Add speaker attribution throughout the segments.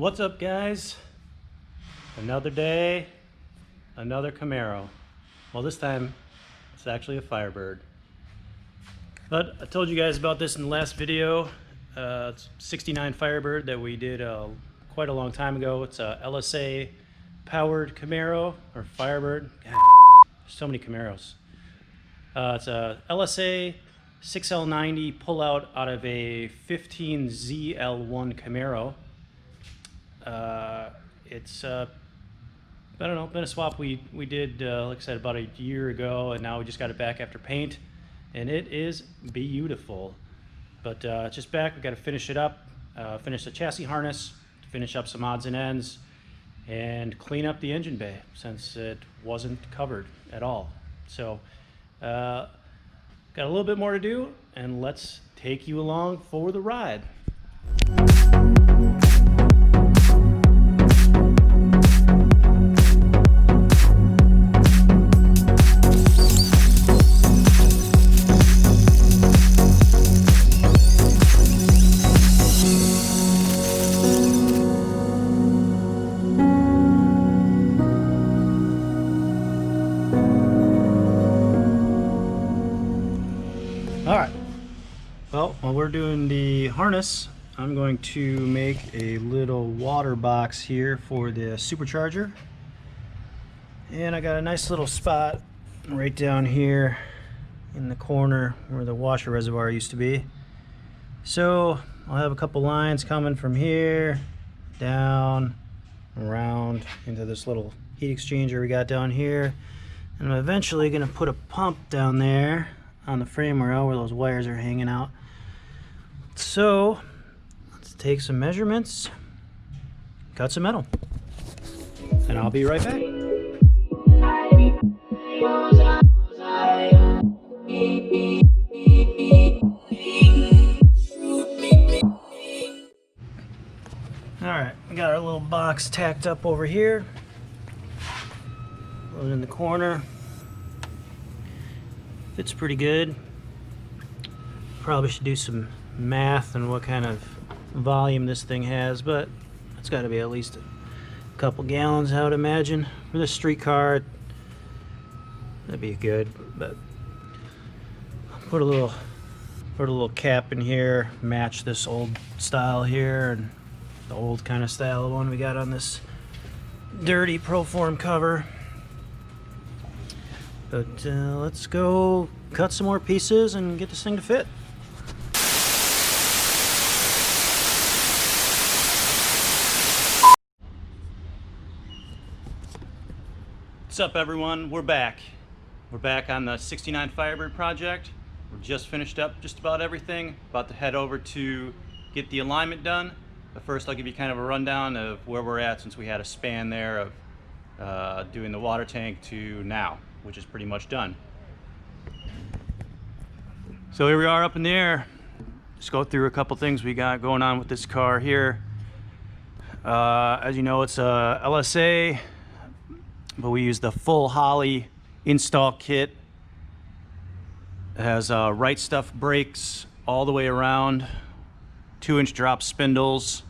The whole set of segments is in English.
Speaker 1: What's up, guys? Another day, another Camaro. Well, this time it's actually a Firebird. But I told you guys about this in the last video. It's 69 Firebird that we did quite a long time ago. It's a LSA powered Camaro or Firebird. God, so many Camaros. It's a LSA 6L90 pullout out of a 15 ZL1 Camaro. It's I don't know, been a swap we did like I said about a year ago, and now we just got it back after paint, and it is beautiful. But it's just back. We got to finish it up, finish the chassis harness, finish up some odds and ends, and clean up the engine bay since it wasn't covered at all. So got a little bit more to do, and let's take you along for the ride. Alright, well, while we're doing the harness, I'm going to make a little water box here for the supercharger. And I got a nice little spot right down here in the corner where the washer reservoir used to be. So I'll have a couple lines coming from here, down, around into this little heat exchanger we got down here. And I'm eventually going to put a pump down there on the frame rail where those wires are hanging out. So let's take some measurements, cut some metal, and I'll be right back. Alright, we got our little box tacked up over here, put it in the corner. Fits pretty good. Probably should do some math on what kind of volume this thing has, but it's got to be at least a couple gallons, I would imagine. For this street car, that'd be good. But put a little cap in here, match this old style here, and the old kind of style one we got on this dirty Proform cover. But let's go cut some more pieces and get this thing to fit. What's up, everyone? We're back. We're back on the 69 Firebird project. We're just finished up just about everything. About to head over to get the alignment done. But first I'll give you kind of a rundown of where we're at since we had a span there of doing the water tank to now, which is pretty much done. So here we are up in the air. Just go through a couple things we got going on with this car here. As you know, it's a LSA, but we use the full Holley install kit. It has right stuff brakes all the way around, 2-inch drop spindles.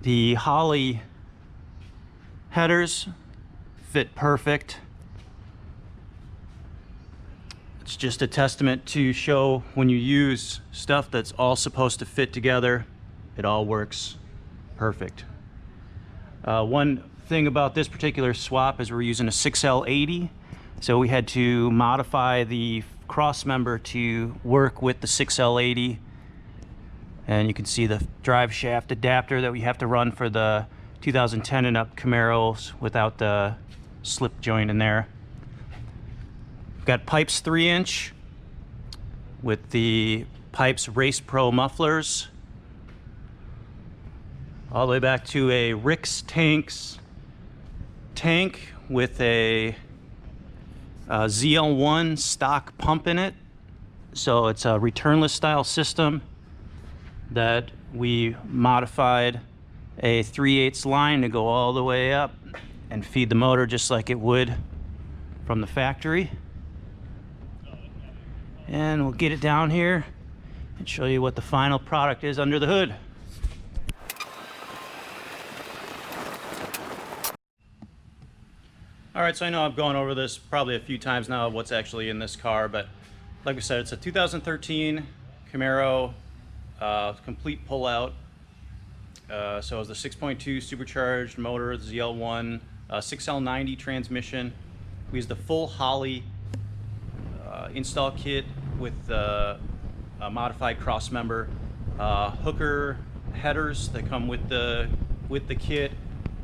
Speaker 1: The Holley headers fit perfect. It's just a testament to show when you use stuff that's all supposed to fit together, it all works perfect. One thing about this particular swap is we're using a 6L80, so we had to modify the cross member to work with the 6L80, and you can see the drive shaft adapter that we have to run for the 2010 and up Camaros without the slip joint in there. Got Pypes 3-inch with the Pypes Race Pro mufflers, all the way back to a Rick's tank with a ZL1 stock pump in it. So it's a returnless style system that we modified a 3/8 line to go all the way up and feed the motor just like it would from the factory. And we'll get it down here and show you what the final product is under the hood. Alright, so I know I've gone over this probably a few times now, what's actually in this car, but like I said, it's a 2013 Camaro, complete pull-out. So it's the 6.2 supercharged motor, the ZL1, 6L90 transmission. We use the full Holley install kit with a modified cross member, hooker headers that come with the kit,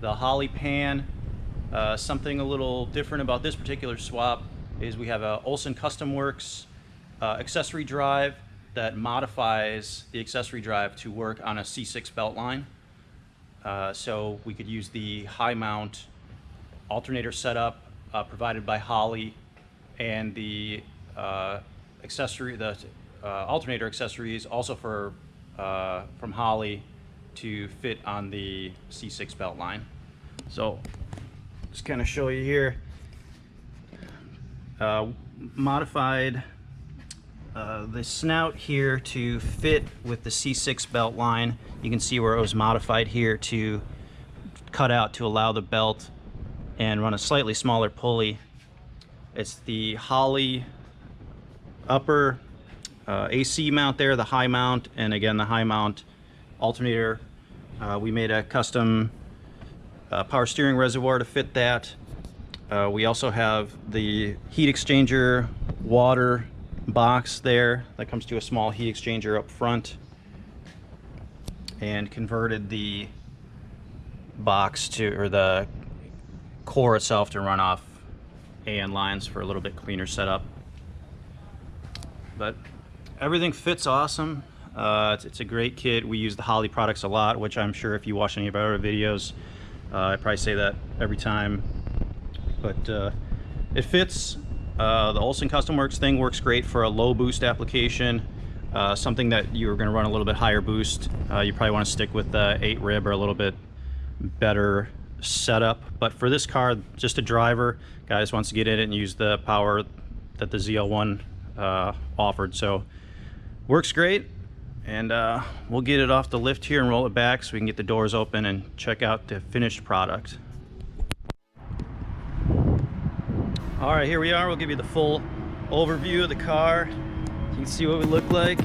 Speaker 1: the Holley pan. Something a little different about this particular swap is we have a Olson Custom Works accessory drive that modifies the accessory drive to work on a C6 belt line. So we could use the high mount alternator setup provided by Holley, and the alternator accessories also from Holley to fit on the C6 belt line. So just kind of show you here, modified the snout here to fit with the C6 belt line. You can see where it was modified here to cut out to allow the belt and run a slightly smaller pulley. It's the Holley upper AC mount there, the high mount, and again the high mount alternator. We made a custom power steering reservoir to fit that. We also have the heat exchanger water box there that comes to a small heat exchanger up front, and converted the box to, or the core itself, to run off AN lines for a little bit cleaner setup. But everything fits awesome. It's a great kit. We use the Holley products a lot, which I'm sure if you watch any of our other videos, I probably say that every time. But it fits. The Olson Custom Works thing works great for a low boost application. Something that you're going to run a little bit higher boost, you probably want to stick with the 8 rib or a little bit better setup. But for this car, just a driver guy just wants to get in it and use the power that the ZL1 offered. So works great. And we'll get it off the lift here and roll it back so we can get the doors open and check out the finished product. All right, here we are. We'll give you the full overview of the car. You can see what we look like.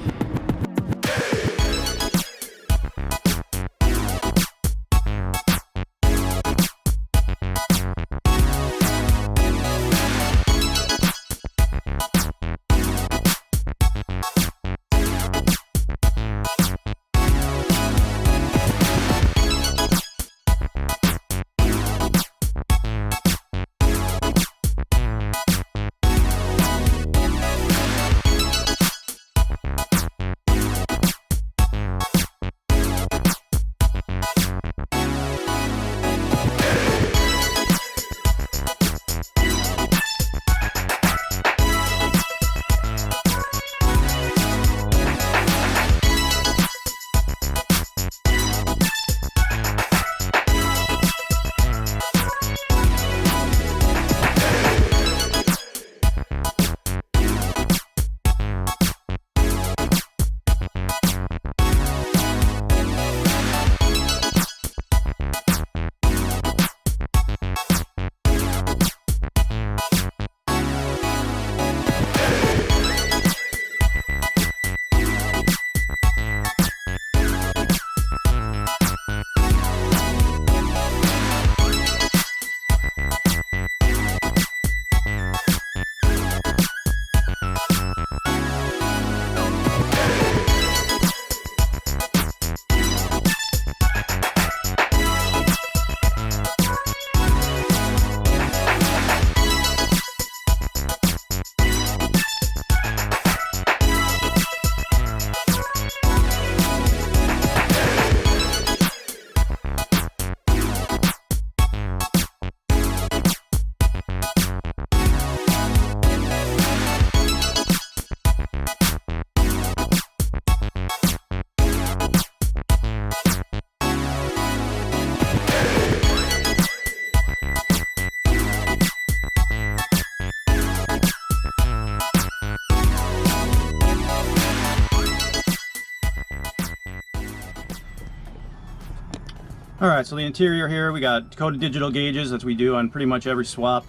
Speaker 1: All right, so the interior here, we got coated digital gauges, as we do on pretty much every swap.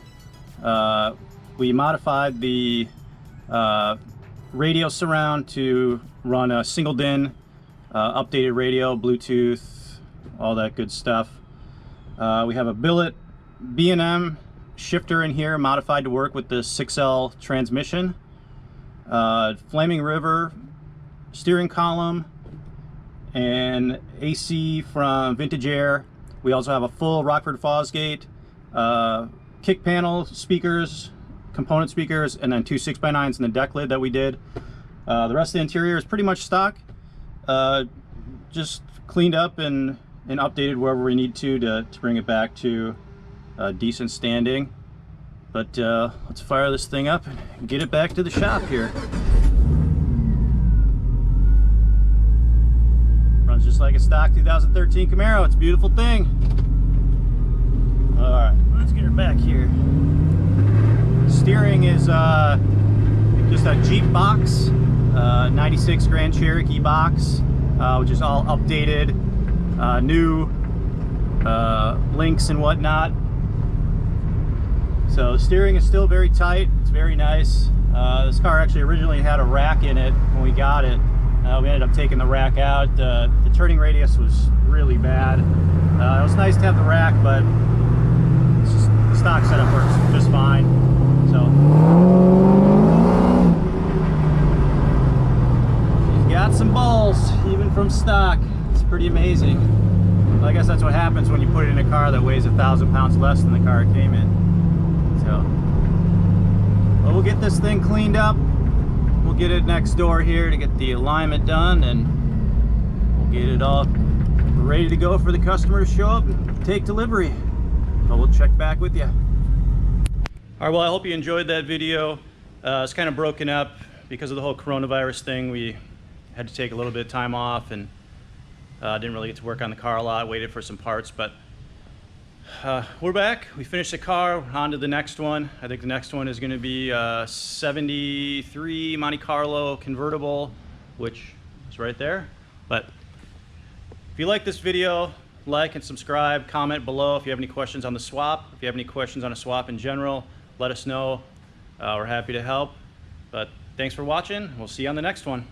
Speaker 1: We modified the radio surround to run a single DIN, updated radio, Bluetooth, all that good stuff. We have a billet B&M shifter in here, modified to work with the 6L transmission. Flaming River steering column and AC from Vintage Air. We also have a full Rockford Fosgate, kick panel speakers, component speakers, and then 2 6x9s in the deck lid that we did. The rest of the interior is pretty much stock, just cleaned up and updated wherever we need to bring it back to decent standing. But let's fire this thing up and get it back to the shop here. Runs just like a stock 2013 Camaro. It's a beautiful thing. All right, let's get her back here. Steering is just a Jeep box, 96 Grand Cherokee box, which is all updated, new links and whatnot. So the steering is still very tight. It's very nice. This car actually originally had a rack in it when we got it. We ended up taking the rack out. The turning radius was really bad. It was nice to have the rack, but it's just, the stock setup works just fine. So she's got some balls, even from stock. It's pretty amazing. Well, I guess that's what happens when you put it in a car that weighs 1,000 pounds less than the car it came in. So, well, we'll get this thing cleaned up. We'll get it next door here to get the alignment done, and we'll get it all ready to go for the customer to show up and take delivery. But we'll check back with you. All right, well, I hope you enjoyed that video. It's kind of broken up because of the whole coronavirus thing. We had to take a little bit of time off and didn't really get to work on the car a lot, waited for some parts, but we're back. We finished the car, on to the next one. I think the next one is going to be 73 Monte Carlo convertible, which is right there. But if you like this video, like and subscribe, comment below if you have any questions on the swap. If you have any questions on a swap in general, let us know. We're happy to help. But thanks for watching. We'll see you on the next one.